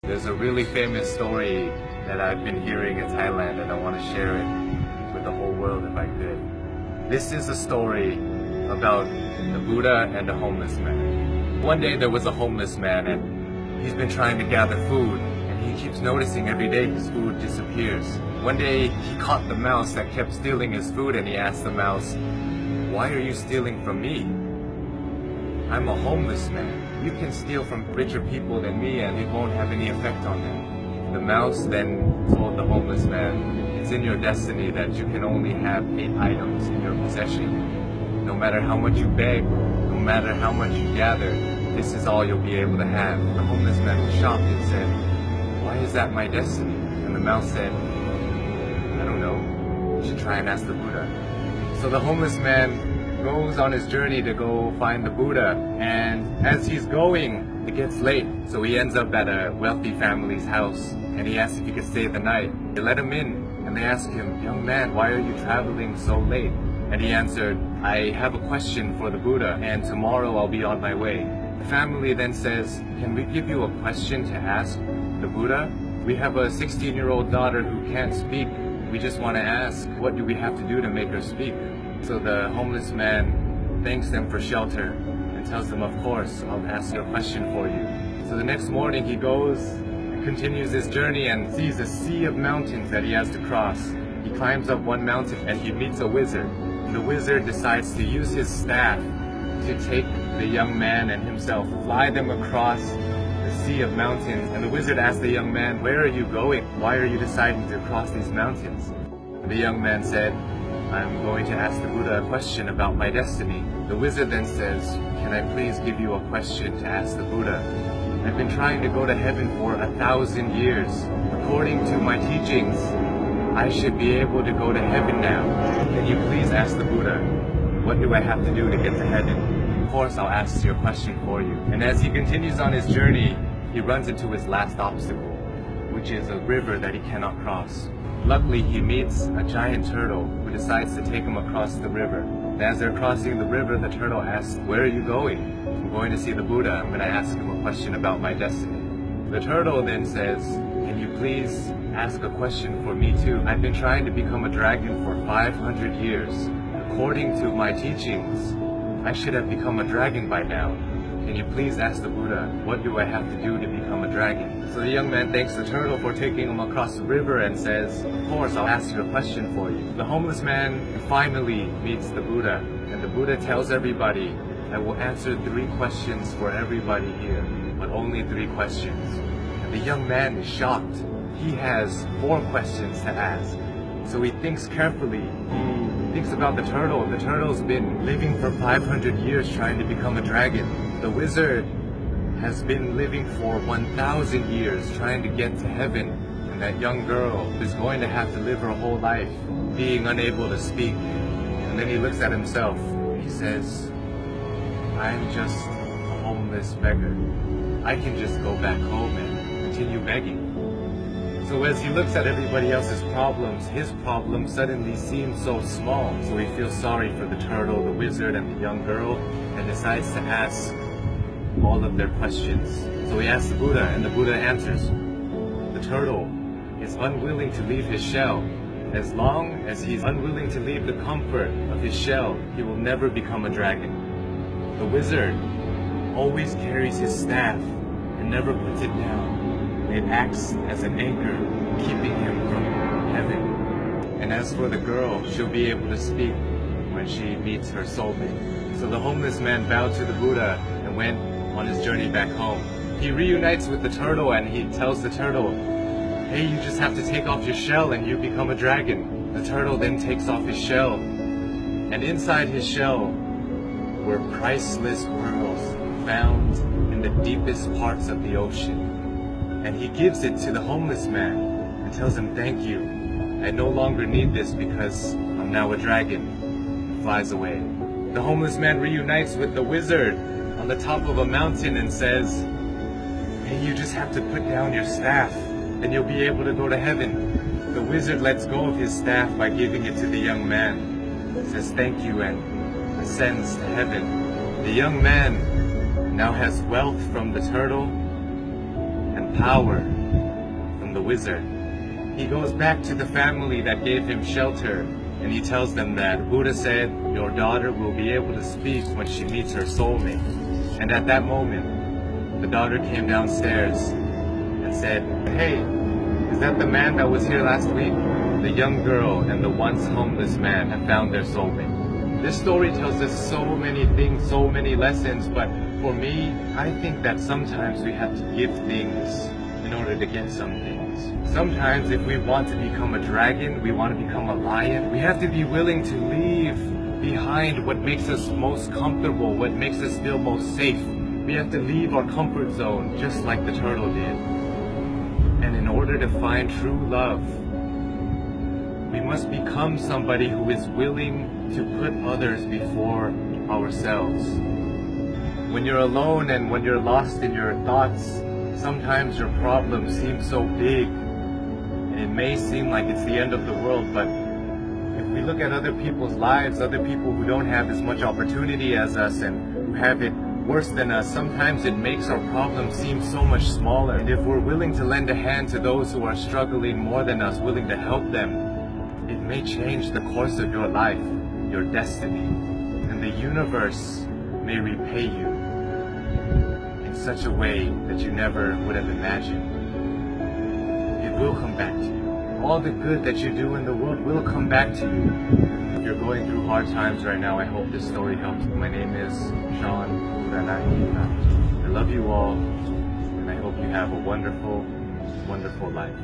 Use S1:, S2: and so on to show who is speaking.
S1: There's a really famous story that I've been hearing in Thailand, and I want to share it with the whole world if I could. This is a story about the Buddha and the homeless man. One day there was a homeless man, and he's been trying to gather food, and he keeps noticing every day his food disappears. One day he caught the mouse that kept stealing his food, and he asked the mouse, "Why are you stealing from me? I'm a homeless man. You can steal from richer people than me and it won't have any effect on them." The mouse then told the homeless man, "It's in your destiny that you can only have 8 items in your possession. No matter how much you beg, no matter how much you gather, this is all you'll be able to have." The homeless man was shocked and said, "Why is that my destiny?" And the mouse said, "I don't know. You should try and ask the Buddha." So the homeless man goes on his journey to go find the Buddha, and as he's going, it gets late, so he ends up at a wealthy family's house, and he asks if he could stay the night. They let him in, and they ask him, "Young man, why are you traveling so late?" And he answered, "I have a question for the Buddha, and tomorrow I'll be on my way." The family then says, "Can we give you a question to ask the Buddha? We have a 16-year-old daughter who can't speak. We just want to ask, what do we have to do to make her speak?" So the homeless man thanks them for shelter and tells them, "Of course, I'll ask your question for you." So the next morning he goes and continues his journey and sees a sea of mountains that he has to cross. He climbs up one mountain and he meets a wizard. And the wizard decides to use his staff to take the young man and himself, fly them across the sea of mountains. And the wizard asks the young man, "Where are you going? Why are you deciding to cross these mountains?" And the young man said, "I'm going to ask the Buddha a question about my destiny." The wizard then says, "Can I please give you a question to ask the Buddha? I've been trying to go to heaven for 1,000 years. According to my teachings, I should be able to go to heaven now. Can you please ask the Buddha, what do I have to do to get to heaven? Of course, I'll ask your question for you." And as he continues on his journey, he runs into his last obstacle, which is a river that he cannot cross. Luckily, he meets a giant turtle who decides to take him across the river. And as they're crossing the river, the turtle asks, "Where are you going?" "I'm going to see the Buddha. I'm going to ask him a question about my destiny." The turtle then says, "Can you please ask a question for me too? I've been trying to become a dragon for 500 years. According to my teachings, I should have become a dragon by now. Can you please ask the Buddha, what do I have to do to become a dragon?" So the young man thanks the turtle for taking him across the river and says, "Of course, I'll ask you a question for you." The homeless man finally meets the Buddha, and the Buddha tells everybody, "I will answer 3 questions for everybody here, but only 3 questions." And the young man is shocked. He has 4 questions to ask. So he thinks carefully. He thinks about the turtle. The turtle's been living for 500 years trying to become a dragon. The wizard has been living for 1,000 years trying to get to heaven. And that young girl is going to have to live her whole life being unable to speak. And then he looks at himself. He says, "I'm just a homeless beggar. I can just go back home and continue begging." So as he looks at everybody else's problems, his problem suddenly seems so small. So he feels sorry for the turtle, the wizard, and the young girl, and decides to ask all of their questions. So he asks the Buddha, and the Buddha answers. The turtle is unwilling to leave his shell. As long as he's unwilling to leave the comfort of his shell, he will never become a dragon. The wizard always carries his staff and never puts it down. It acts as an anchor, keeping him from heaven. And as for the girl, she'll be able to speak when she meets her soulmate. So the homeless man bowed to the Buddha and went on his journey back home. He reunites with the turtle and he tells the turtle, "Hey, you just have to take off your shell and you become a dragon." The turtle then takes off his shell, and inside his shell were priceless pearls found in the deepest parts of the ocean. And he gives it to the homeless man and tells him, "Thank you. I no longer need this because I'm now a dragon," and flies away. The homeless man reunites with the wizard on the top of a mountain and says, "Hey, you just have to put down your staff and you'll be able to go to heaven." The wizard lets go of his staff by giving it to the young man. He says, "Thank you," and ascends to heaven. The young man now has wealth from the turtle and power wizard. He goes back to the family that gave him shelter, and he tells them that Buddha said, your daughter will be able to speak when she meets her soulmate. And at that moment, the daughter came downstairs and said, hey, is that the man that was here last week? The young girl and the once homeless man have found their soulmate. This story tells us so many things, so many lessons, but for me, I think that sometimes we have to give things in order to get some things. Sometimes if we want to become a dragon, we want to become a lion, we have to be willing to leave behind what makes us most comfortable, what makes us feel most safe. We have to leave our comfort zone just like the turtle did. And in order to find true love, we must become somebody who is willing to put others before ourselves. When you're alone and when you're lost in your thoughts, sometimes your problems seem so big and it may seem like it's the end of the world, but if we look at other people's lives, other people who don't have as much opportunity as us and who have it worse than us, sometimes it makes our problems seem so much smaller. And if we're willing to lend a hand to those who are struggling more than us, willing to help them, it may change the course of your life, your destiny, and the universe may repay you in such a way that you never would have imagined. It will come back to you. All the good that you do in the world will come back to you. If you're going through hard times right now, I hope this story helps. My name is Sean. I love you all, and I hope you have a wonderful, wonderful life.